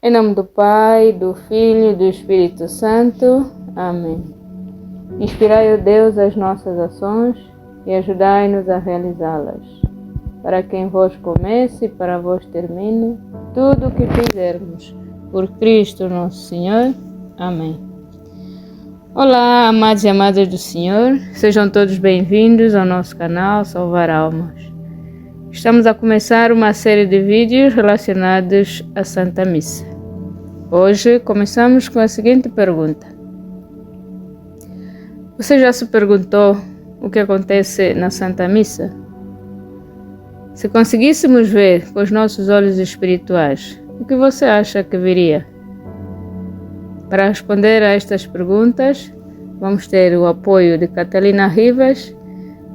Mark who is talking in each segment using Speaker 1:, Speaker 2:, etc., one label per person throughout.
Speaker 1: Em nome do Pai, do Filho e do Espírito Santo. Amém. Inspirai, ó Deus, as nossas ações e ajudai-nos a realizá-las. Para que em vós comece e para vós termine tudo o que fizermos. Por Cristo nosso Senhor. Amém. Olá, amados e amadas do Senhor. Sejam todos bem-vindos ao nosso canal Salvar Almas. Estamos a começar uma série de vídeos relacionados à Santa Missa. Hoje começamos com a seguinte pergunta. Você já se perguntou o que acontece na Santa Missa? Se conseguíssemos ver com os nossos olhos espirituais, o que você acha que viria? Para responder a estas perguntas, vamos ter o apoio de Catalina Rivas,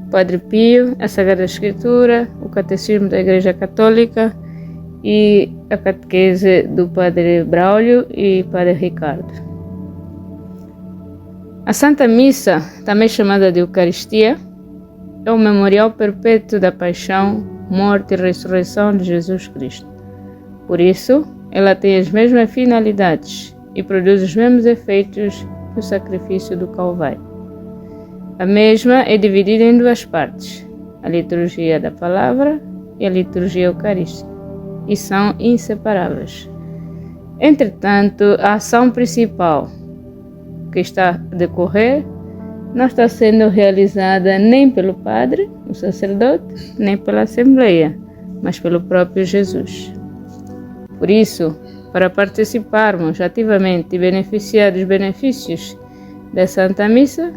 Speaker 1: Padre Pio, a Sagrada Escritura, o Catecismo da Igreja Católica e a catequese do Padre Braulio e Padre Ricardo. A Santa Missa, também chamada de Eucaristia, é o memorial perpétuo da paixão, morte e ressurreição de Jesus Cristo. Por isso, ela tem as mesmas finalidades e produz os mesmos efeitos que o sacrifício do Calvário. A mesma é dividida em duas partes, a liturgia da palavra e a liturgia eucarística, e são inseparáveis. Entretanto, a ação principal que está a decorrer não está sendo realizada nem pelo padre, o sacerdote, nem pela Assembleia, mas pelo próprio Jesus. Por isso, para participarmos ativamente e beneficiar dos benefícios da Santa Missa,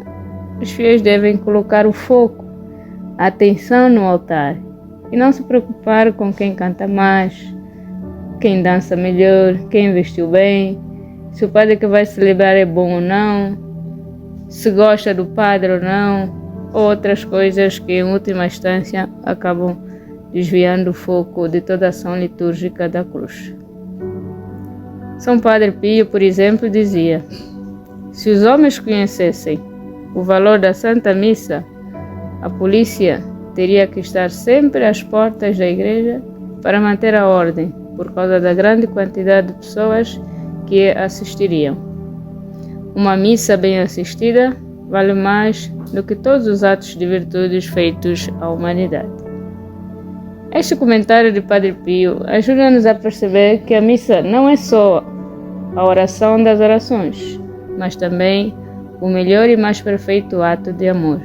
Speaker 1: os fiéis devem colocar o foco, a atenção no altar e não se preocupar com quem canta mais, quem dança melhor, quem vestiu bem, se o padre que vai celebrar é bom ou não, se gosta do padre ou não, ou outras coisas que em última instância acabam desviando o foco de toda a ação litúrgica da cruz. São Padre Pio, por exemplo, dizia: se os homens conhecessem o valor da Santa Missa, a polícia teria que estar sempre às portas da igreja para manter a ordem, por causa da grande quantidade de pessoas que assistiriam. Uma missa bem assistida vale mais do que todos os atos de virtudes feitos à humanidade. Este comentário de Padre Pio ajuda-nos a perceber que a missa não é só a oração das orações, mas também o melhor e mais perfeito ato de amor.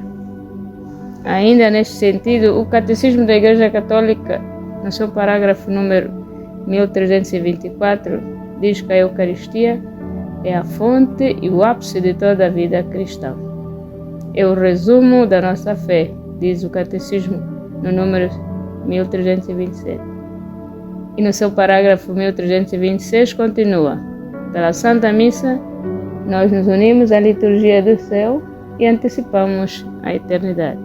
Speaker 1: Ainda neste sentido, o Catecismo da Igreja Católica, no seu parágrafo número 1324, diz que a Eucaristia é a fonte e o ápice de toda a vida cristã. É o resumo da nossa fé, diz o Catecismo no número 1327. E no seu parágrafo 1326 continua: pela Santa Missa, nós nos unimos à liturgia do céu e antecipamos a eternidade.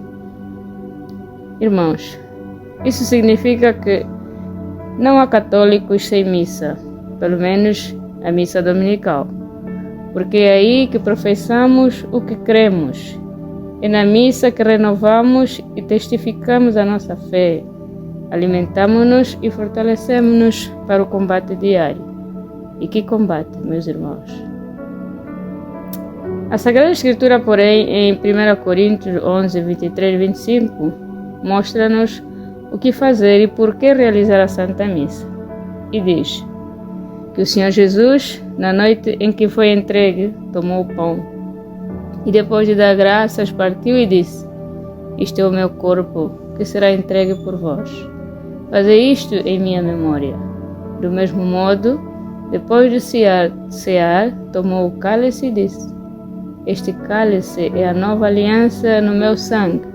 Speaker 1: Irmãos, isso significa que não há católicos sem missa, pelo menos a missa dominical, porque é aí que professamos o que cremos. É na missa que renovamos e testificamos a nossa fé, alimentamos-nos e fortalecemos-nos para o combate diário. E que combate, meus irmãos! A Sagrada Escritura, porém, em 1 Coríntios 11, 23 e 25, mostra-nos o que fazer e por que realizar a Santa Missa. E diz que o Senhor Jesus, na noite em que foi entregue, tomou o pão e depois de dar graças partiu e disse: isto é o meu corpo que será entregue por vós. Fazei isto em minha memória. Do mesmo modo, depois de cear, tomou o cálice e disse: este cálice é a nova aliança no meu sangue.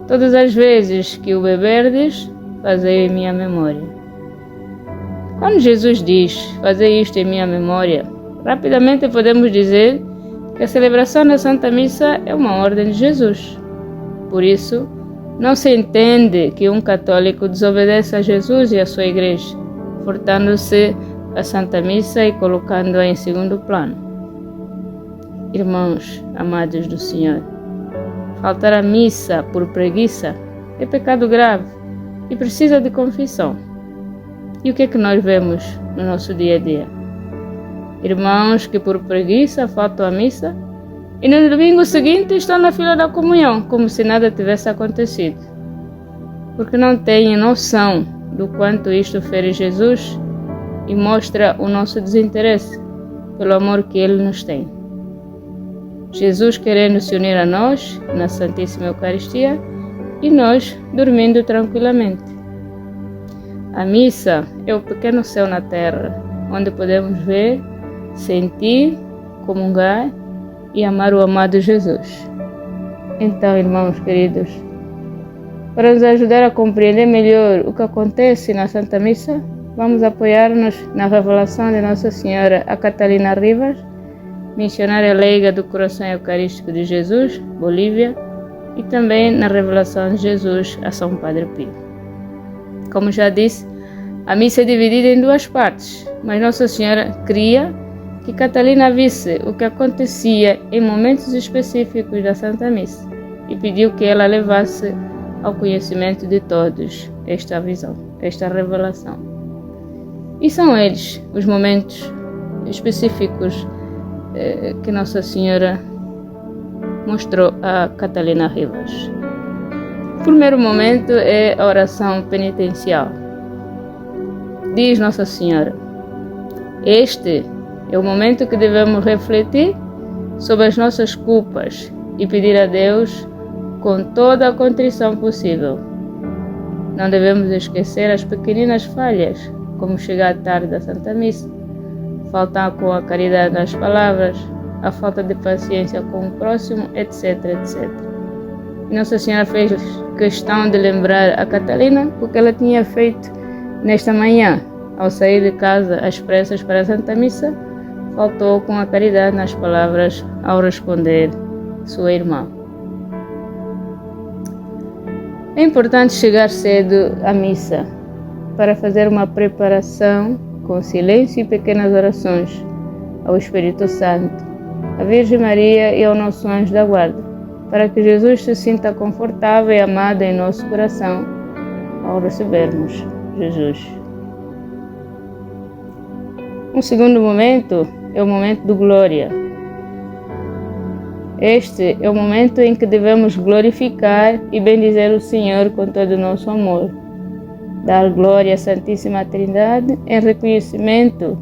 Speaker 1: Todas as vezes que o beberdes, fazei em minha memória. Quando Jesus diz: fazei isto em minha memória, rapidamente podemos dizer que a celebração da Santa Missa é uma ordem de Jesus. Por isso, não se entende que um católico desobedeça a Jesus e a sua igreja, furtando-se a Santa Missa e colocando-a em segundo plano. Irmãos amados do Senhor, faltar à missa por preguiça é pecado grave e precisa de confissão. E o que é que nós vemos no nosso dia a dia? Irmãos que por preguiça faltam à missa e no domingo seguinte estão na fila da comunhão, como se nada tivesse acontecido. Porque não têm noção do quanto isto fere Jesus e mostra o nosso desinteresse pelo amor que Ele nos tem. Jesus querendo se unir a nós na Santíssima Eucaristia e nós dormindo tranquilamente. A missa é o pequeno céu na terra, onde podemos ver, sentir, comungar e amar o amado Jesus. Então, irmãos queridos, para nos ajudar a compreender melhor o que acontece na Santa Missa, vamos apoiar-nos na revelação de Nossa Senhora a Catalina Rivas, missionária leiga do Coração Eucarístico de Jesus, Bolívia, e também na revelação de Jesus a São Padre Pio. Como já disse, a missa é dividida em duas partes, mas Nossa Senhora queria que Catalina visse o que acontecia em momentos específicos da Santa Missa e pediu que ela levasse ao conhecimento de todos esta visão, esta revelação. E são eles os momentos específicos que Nossa Senhora mostrou a Catalina Rivas. O primeiro momento é a oração penitencial. Diz Nossa Senhora: este é o momento que devemos refletir sobre as nossas culpas e pedir a Deus com toda a contrição possível. Não devemos esquecer as pequeninas falhas, como chegar tarde da Santa Missa, faltar com a caridade nas palavras, a falta de paciência com o próximo, etc, etc. E Nossa Senhora fez questão de lembrar a Catalina o que ela tinha feito nesta manhã. Ao sair de casa às pressas para a Santa Missa, faltou com a caridade nas palavras ao responder sua irmã. É importante chegar cedo à missa para fazer uma preparação com silêncio e pequenas orações ao Espírito Santo, à Virgem Maria e ao nosso anjo da guarda, para que Jesus se sinta confortável e amado em nosso coração ao recebermos Jesus. Um segundo momento é o momento do glória. Este é o momento em que devemos glorificar e bendizer o Senhor com todo o nosso amor. Dar glória à Santíssima Trindade em reconhecimento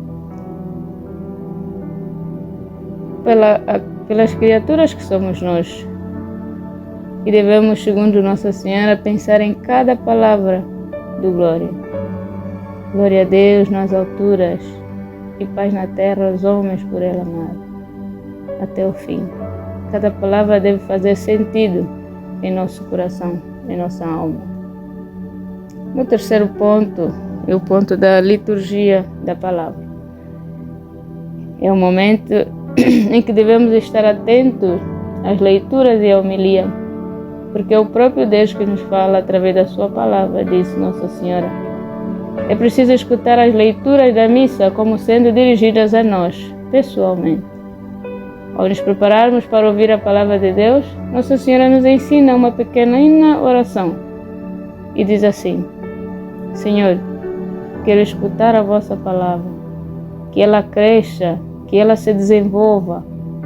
Speaker 1: pelas criaturas que somos nós. E devemos, segundo Nossa Senhora, pensar em cada palavra do glória. Glória a Deus nas alturas e paz na terra aos homens por Ele amado. Até o fim. Cada palavra deve fazer sentido em nosso coração, em nossa alma. O terceiro ponto é o ponto da liturgia da palavra. É o momento em que devemos estar atentos às leituras e à homilia, porque é o próprio Deus que nos fala através da sua palavra, disse Nossa Senhora. É preciso escutar as leituras da missa como sendo dirigidas a nós, pessoalmente. Ao nos prepararmos para ouvir a palavra de Deus, Nossa Senhora nos ensina uma pequena oração e diz assim: Senhor, quero escutar a vossa palavra, que ela cresça, que ela se desenvolva,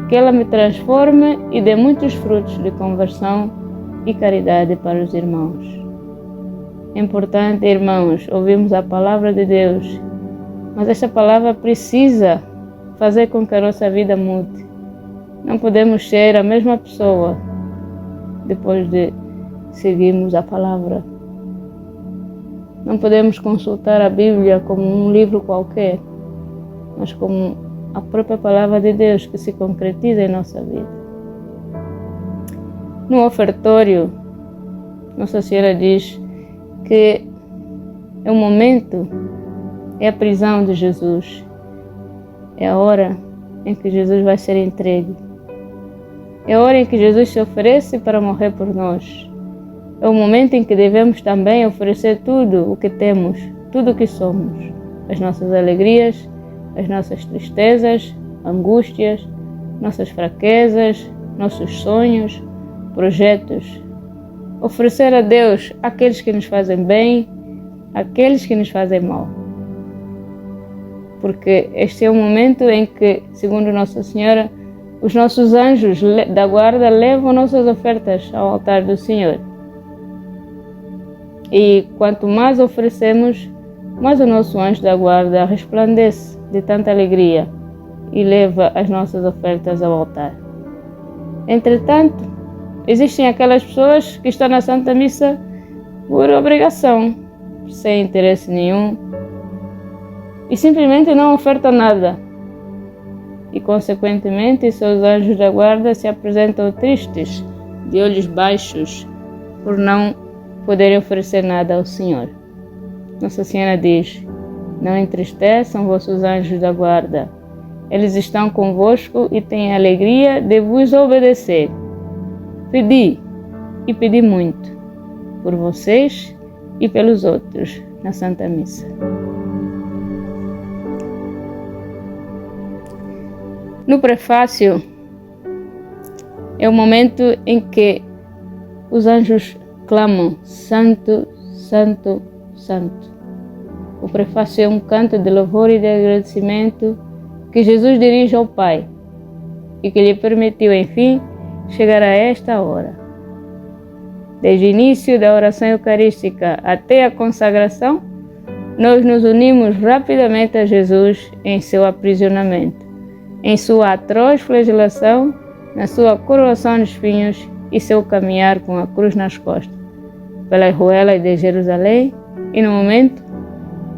Speaker 1: que ela me transforme e dê muitos frutos de conversão e caridade para os irmãos. É importante, irmãos, ouvirmos a palavra de Deus, mas esta palavra precisa fazer com que a nossa vida mude. Não podemos ser a mesma pessoa depois de seguirmos a palavra. Não podemos consultar a Bíblia como um livro qualquer, mas como a própria palavra de Deus que se concretiza em nossa vida. No ofertório, Nossa Senhora diz que é o momento, é a prisão de Jesus, é a hora em que Jesus vai ser entregue. É a hora em que Jesus se oferece para morrer por nós. É o momento em que devemos também oferecer tudo o que temos, tudo o que somos. As nossas alegrias, as nossas tristezas, angústias, nossas fraquezas, nossos sonhos, projetos. Oferecer a Deus aqueles que nos fazem bem, aqueles que nos fazem mal. porque este é o momento em que, segundo Nossa Senhora, os nossos anjos da guarda levam nossas ofertas ao altar do Senhor. E quanto mais oferecemos, mais o nosso anjo da guarda resplandece de tanta alegria e leva as nossas ofertas ao altar. Entretanto, existem aquelas pessoas que estão na Santa Missa por obrigação, sem interesse nenhum, e simplesmente não ofertam nada. E, consequentemente, seus anjos da guarda se apresentam tristes, de olhos baixos, por não poderem oferecer nada ao Senhor. Nossa Senhora diz: não entristeçam vossos anjos da guarda. Eles estão convosco e têm a alegria de vos obedecer. Pedi, e pedi muito, por vocês e pelos outros, na Santa Missa. No prefácio, é o momento em que os anjos clamam: Santo, Santo, Santo. O prefácio é um canto de louvor e de agradecimento que Jesus dirige ao Pai e que lhe permitiu, enfim, chegar a esta hora. Desde o início da oração eucarística até a consagração, nós nos unimos rapidamente a Jesus em seu aprisionamento, em sua atroz flagelação, na sua coroação de espinhos e seu caminhar com a cruz nas costas, pelas ruelas de Jerusalém e, no momento,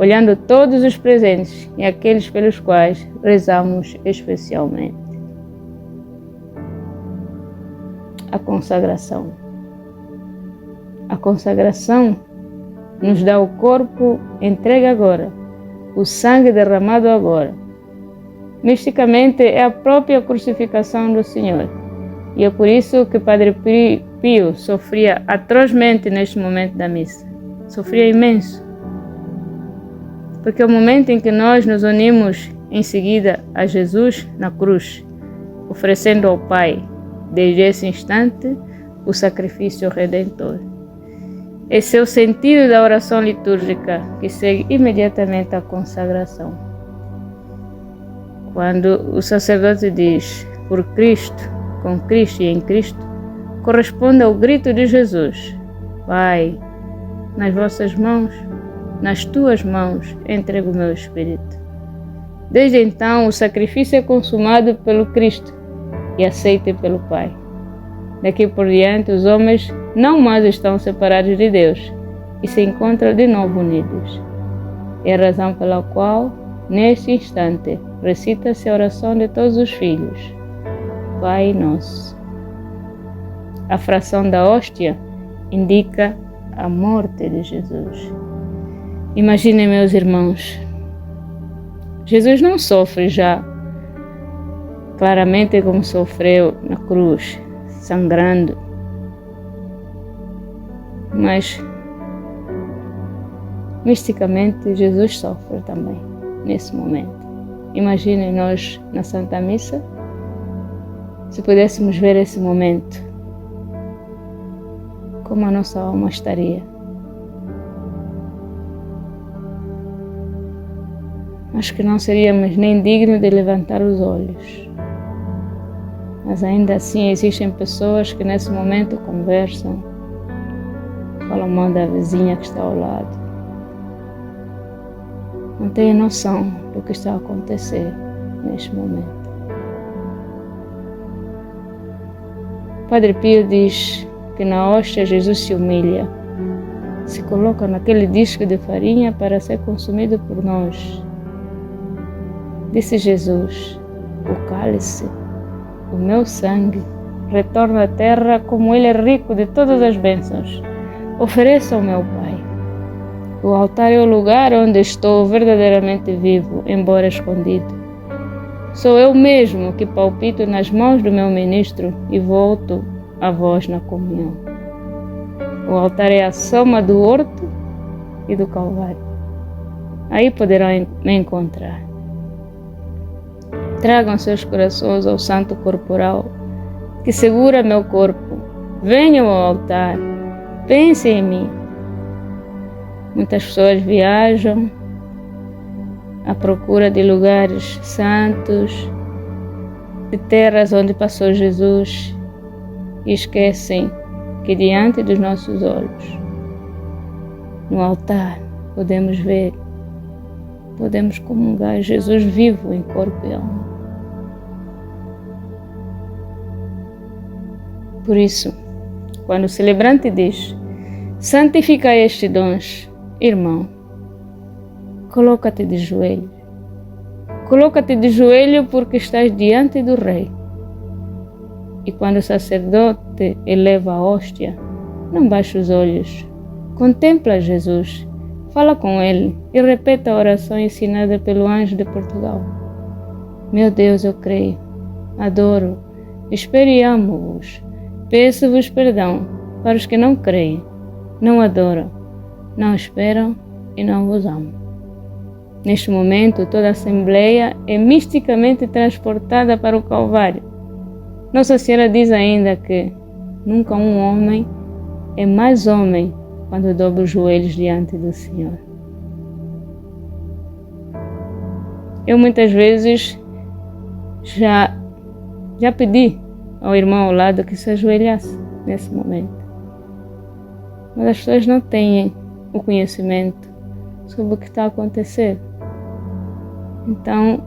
Speaker 1: olhando todos os presentes e aqueles pelos quais rezamos especialmente. A consagração. A consagração nos dá o corpo entregue agora, o sangue derramado agora. Misticamente é a própria crucificação do Senhor. E é por isso que Padre Pio sofria atrozmente neste momento da missa. Sofria imenso. Porque é o momento em que nós nos unimos em seguida a Jesus na cruz, oferecendo ao Pai, desde esse instante, o sacrifício redentor. Esse é o sentido da oração litúrgica, que segue imediatamente a consagração. Quando o sacerdote diz, por Cristo, com Cristo e em Cristo, corresponde ao grito de Jesus: Pai, nas vossas mãos, nas tuas mãos, entrego o meu espírito. Desde então, o sacrifício é consumado pelo Cristo e aceito pelo Pai. Daqui por diante, os homens não mais estão separados de Deus e se encontram de novo unidos. É a razão pela qual, neste instante, recita-se a oração de todos os filhos. Pai Nosso. A fração da hóstia indica a morte de Jesus. Imaginem, meus irmãos, Jesus não sofre já claramente como sofreu na cruz, sangrando, mas misticamente Jesus sofre também nesse momento. Imaginem nós na Santa Missa, se pudéssemos ver esse momento, como a nossa alma estaria. Acho que não seríamos nem dignos de levantar os olhos. Mas ainda assim existem pessoas que nesse momento conversam, falam mal da vizinha que está ao lado. Não têm noção do que está a acontecer neste momento. Padre Pio diz que na hóstia Jesus se humilha, se coloca naquele disco de farinha para ser consumido por nós. Disse Jesus: o cálice, o meu sangue, retorna à terra como ele é rico de todas as bênçãos. Ofereça ao meu Pai. O altar é o lugar onde estou verdadeiramente vivo, embora escondido. Sou eu mesmo que palpito nas mãos do meu ministro e volto a vós na comunhão. O altar é a soma do horto e do Calvário. Aí poderão me encontrar. Tragam seus corações ao santo corporal que segura meu corpo. Venham ao altar. Pensem em mim. Muitas pessoas viajam à procura de lugares santos, de terras onde passou Jesus, e esquecem que diante dos nossos olhos, no altar, podemos ver, podemos comungar Jesus vivo em corpo e alma. Por isso, quando o celebrante diz: santificai estes dons, irmão, coloca-te de joelho. Coloca-te de joelho porque estás diante do Rei. E quando o sacerdote eleva a hóstia, não baixa os olhos. Contempla Jesus, fala com Ele e repete a oração ensinada pelo anjo de Portugal. Meu Deus, eu creio, adoro, espero e amo-vos. Peço-vos perdão para os que não creem, não adoram, não esperam e não vos amam. Neste momento, toda a Assembleia é misticamente transportada para o Calvário. Nossa Senhora diz ainda que nunca um homem é mais homem quando dobra os joelhos diante do Senhor. Eu muitas vezes já pedi ao irmão ao lado que se ajoelhasse nesse momento. Mas as pessoas não têm o conhecimento sobre o que está a acontecer. Então,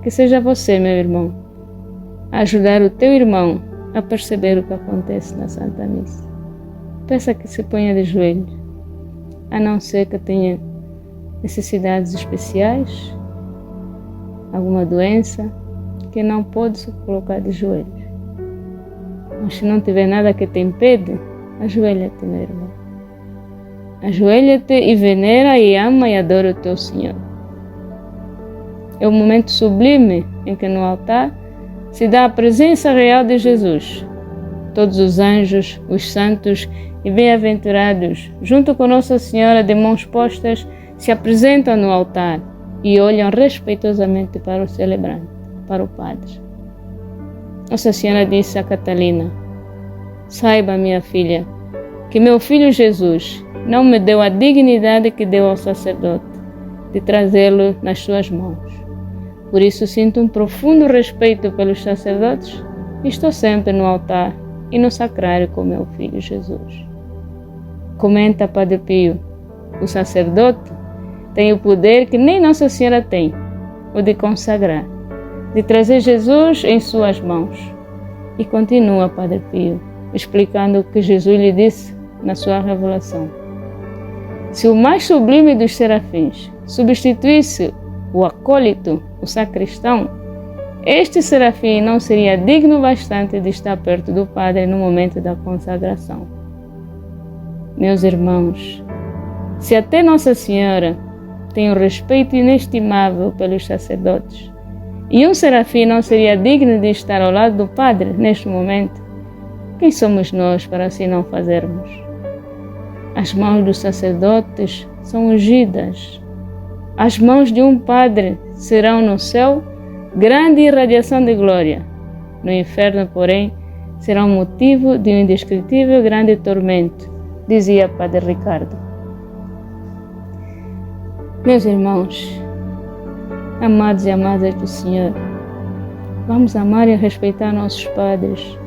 Speaker 1: que seja você, meu irmão, a ajudar o teu irmão a perceber o que acontece na Santa Missa. Peça que se ponha de joelhos, a não ser que tenha necessidades especiais, alguma doença, que não pode se colocar de joelhos. Mas se não tiver nada que te impede, ajoelha-te, meu irmão. Ajoelha-te e venera e ama e adora o teu Senhor. É um momento sublime em que no altar se dá a presença real de Jesus. Todos os anjos, os santos e bem-aventurados, junto com Nossa Senhora de mãos postas, se apresentam no altar e olham respeitosamente para o celebrante, para o Padre. Nossa Senhora disse a Catalina: saiba, minha filha, que meu filho Jesus não me deu a dignidade que deu ao sacerdote, de trazê-lo nas suas mãos. Por isso sinto um profundo respeito pelos sacerdotes e estou sempre no altar e no sacrário com meu filho Jesus. Comenta Padre Pio: o sacerdote tem o poder que nem Nossa Senhora tem, o de consagrar, de trazer Jesus em suas mãos. E continua Padre Pio, explicando o que Jesus lhe disse na sua revelação. Se o mais sublime dos serafins substituísse o acólito, o sacristão, este serafim não seria digno bastante de estar perto do Padre no momento da consagração. Meus irmãos, se até Nossa Senhora tem um respeito inestimável pelos sacerdotes, e um serafim não seria digno de estar ao lado do Padre neste momento, quem somos nós para assim não fazermos? As mãos dos sacerdotes são ungidas. As mãos de um Padre serão no céu grande irradiação de glória. No inferno, porém, será um motivo de um indescritível grande tormento, dizia Padre Ricardo. Meus irmãos, amados e amadas do Senhor, vamos amar e respeitar nossos padres,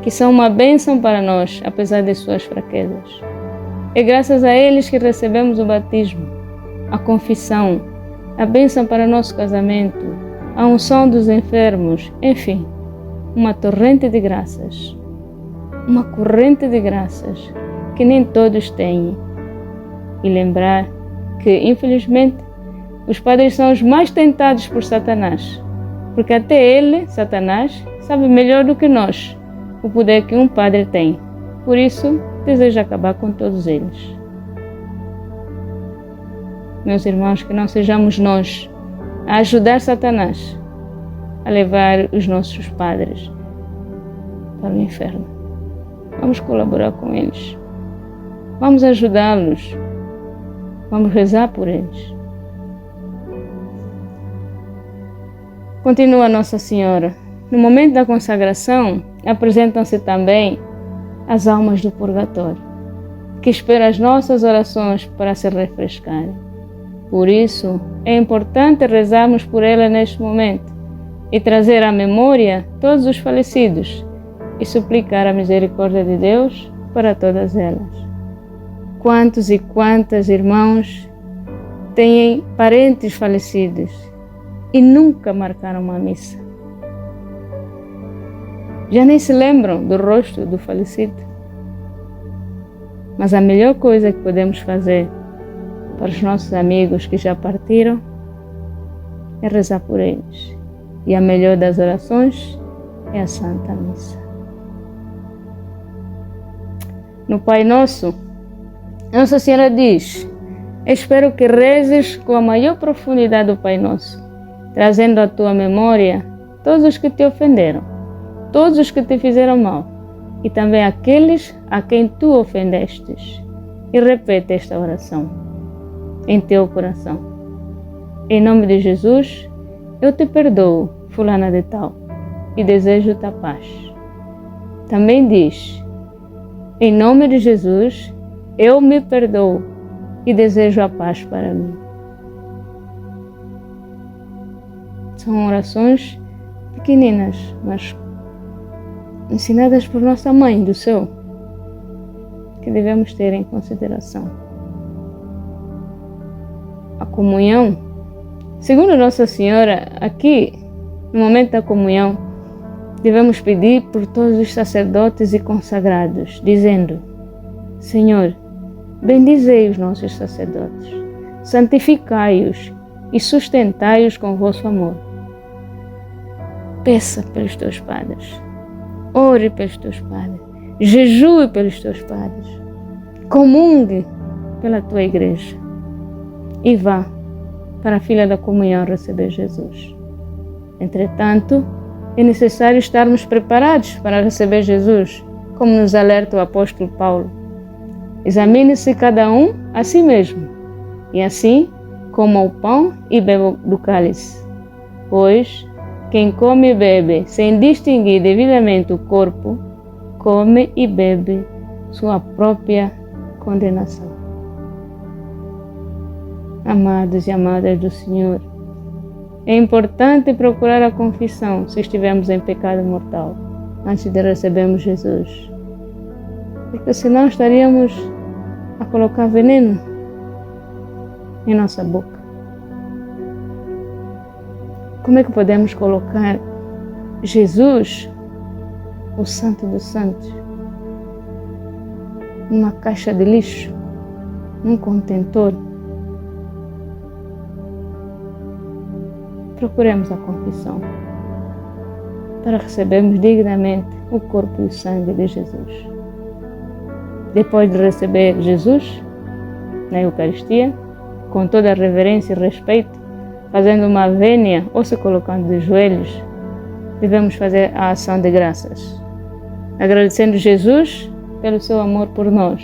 Speaker 1: que são uma bênção para nós, apesar de suas fraquezas. É graças a eles que recebemos o batismo, a confissão, a bênção para nosso casamento, a unção dos enfermos, enfim, uma torrente de graças, uma corrente de graças que nem todos têm. E lembrar que, infelizmente, os padres são os mais tentados por Satanás, porque até ele, Satanás, sabe melhor do que nós o poder que um padre tem. Por isso, deseja acabar com todos eles. Meus irmãos, que não sejamos nós a ajudar Satanás a levar os nossos padres para o inferno. Vamos colaborar com eles. Vamos ajudá-los. Vamos rezar por eles. Continua Nossa Senhora. No momento da consagração, apresentam-se também as almas do purgatório, que esperam as nossas orações para se refrescarem. Por isso, é importante rezarmos por ela neste momento e trazer à memória todos os falecidos e suplicar a misericórdia de Deus para todas elas. Quantos e quantas irmãos têm parentes falecidos e nunca marcaram uma missa? Já nem se lembram do rosto do falecido. Mas a melhor coisa que podemos fazer para os nossos amigos que já partiram é rezar por eles. E a melhor das orações é a Santa Missa. No Pai Nosso, Nossa Senhora diz: espero que rezes com a maior profundidade do Pai Nosso, trazendo à tua memória todos os que te ofenderam, todos os que te fizeram mal, e também aqueles a quem tu ofendestes. E repete esta oração em teu coração. Em nome de Jesus, eu te perdoo, fulana de tal, e desejo-te a paz. Também diz: em nome de Jesus, eu me perdoo e desejo a paz para mim. São orações pequeninas, mas ensinadas por nossa Mãe do Céu, que devemos ter em consideração. A comunhão, segundo Nossa Senhora, aqui, no momento da comunhão, devemos pedir por todos os sacerdotes e consagrados, dizendo: Senhor, bendizei os nossos sacerdotes, santificai-os e sustentai-os com vosso amor. Peça pelos teus padres, ore pelos teus padres, jejue pelos teus padres, comungue pela tua igreja e vá para a fila da comunhão receber Jesus. Entretanto, é necessário estarmos preparados para receber Jesus, como nos alerta o apóstolo Paulo. Examine-se cada um a si mesmo, e assim coma o pão e beba do cálice. Pois quem come e bebe sem distinguir devidamente o corpo, come e bebe sua própria condenação. Amados e amadas do Senhor, é importante procurar a confissão se estivermos em pecado mortal, antes de recebermos Jesus. Porque senão estaríamos a colocar veneno em nossa boca. Como é que podemos colocar Jesus, o Santo dos Santos, numa caixa de lixo, num contentor? Procuremos a confissão para recebermos dignamente o corpo e o sangue de Jesus. Depois de receber Jesus na Eucaristia, com toda a reverência e respeito, fazendo uma vênia ou se colocando de joelhos, devemos fazer a ação de graças, agradecendo Jesus pelo seu amor por nós.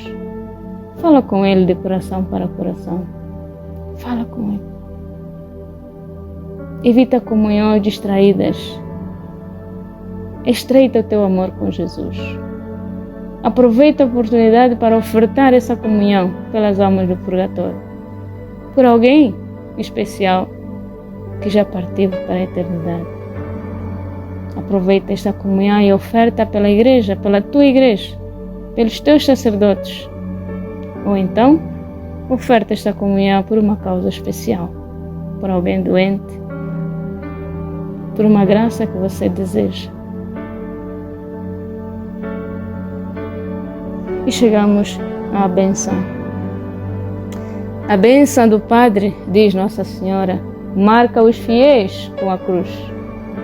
Speaker 1: Fala com Ele de coração para coração. Fala com Ele. Evita comunhões distraídas. Estreita o teu amor com Jesus. Aproveita a oportunidade para ofertar essa comunhão pelas almas do purgatório, por alguém especial que já partiu para a eternidade. Aproveita esta comunhão e oferta pela igreja, pela tua igreja, pelos teus sacerdotes. Ou então, oferta esta comunhão por uma causa especial, por alguém doente, por uma graça que você deseja. E chegamos à bênção. A bênção do Padre, diz Nossa Senhora, marca os fiéis com a cruz,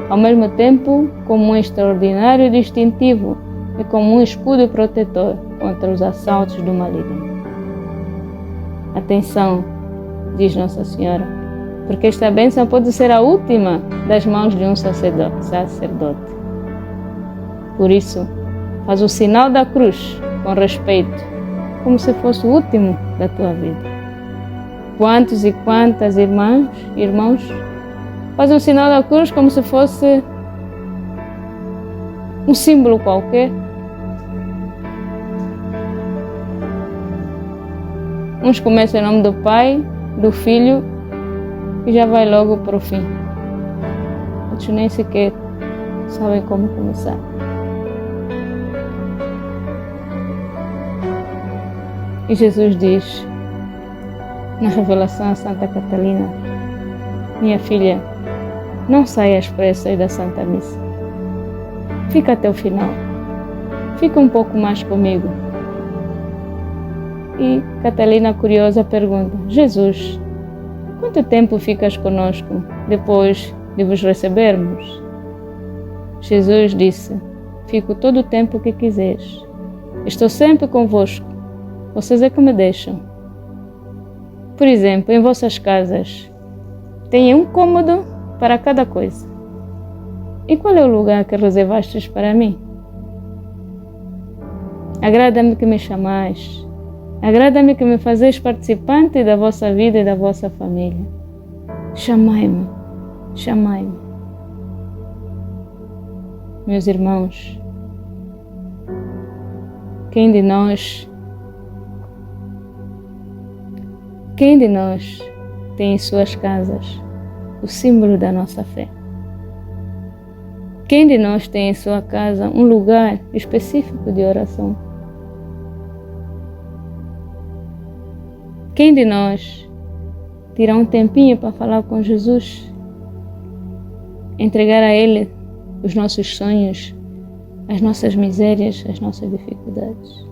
Speaker 1: ao mesmo tempo como um extraordinário distintivo e como um escudo protetor contra os assaltos do maligno. Atenção, diz Nossa Senhora, porque esta bênção pode ser a última das mãos de um sacerdote. Por isso, faz o sinal da cruz com respeito, como se fosse o último da tua vida. Quantos e quantas irmãos fazem o sinal da cruz como se fosse um símbolo qualquer? Uns começam em nome do Pai, do Filho que já vai logo para o fim. Outros nem sequer sabem como começar. E Jesus diz, na revelação a Santa Catalina: minha filha, não saia às pressas da Santa Missa. Fica até o final. Fica um pouco mais comigo. E Catalina, curiosa, pergunta: Jesus, quanto tempo ficas conosco depois de vos recebermos? Jesus disse: fico todo o tempo que quiseres. Estou sempre convosco. Vocês é que me deixam. Por exemplo, em vossas casas, tem um cômodo para cada coisa. E qual é o lugar que reservastes para mim? Agrada-me que me chamais. Agrada-me que me fazeis participante da vossa vida e da vossa família. Chamai-me, chamai-me. Meus irmãos, quem de nós tem em suas casas o símbolo da nossa fé? Quem de nós tem em sua casa um lugar específico de oração? Quem de nós tira um tempinho para falar com Jesus? Entregar a Ele os nossos sonhos, as nossas misérias, as nossas dificuldades.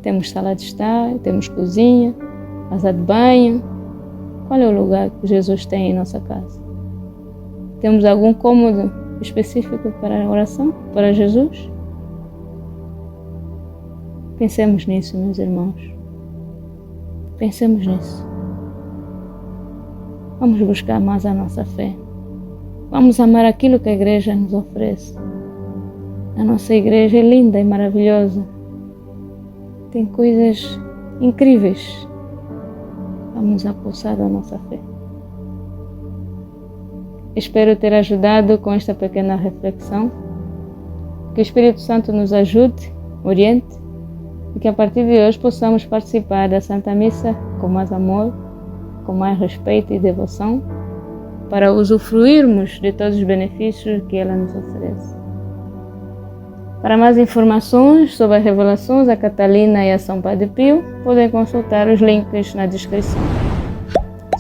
Speaker 1: Temos sala de estar, temos cozinha, casa de banho. Qual é o lugar que Jesus tem em nossa casa? Temos algum cômodo específico para a oração, para Jesus? Pensemos nisso, meus irmãos. Pensemos nisso. Vamos buscar mais a nossa fé. Vamos amar aquilo que a igreja nos oferece. A nossa igreja é linda e maravilhosa. Tem coisas incríveis. Vamos apossar da nossa fé. Espero ter ajudado com esta pequena reflexão. Que o Espírito Santo nos ajude, oriente, e que a partir de hoje possamos participar da Santa Missa com mais amor, com mais respeito e devoção, para usufruirmos de todos os benefícios que ela nos oferece. Para mais informações sobre as revelações a Catalina e a São Padre Pio, podem consultar os links na descrição.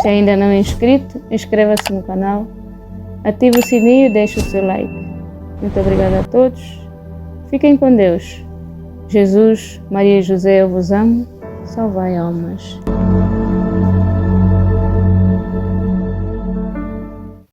Speaker 1: Se ainda não é inscrito, inscreva-se no canal, ative o sininho e deixe o seu like. Muito obrigada a todos. Fiquem com Deus. Jesus, Maria e José, eu vos amo. Salvai almas.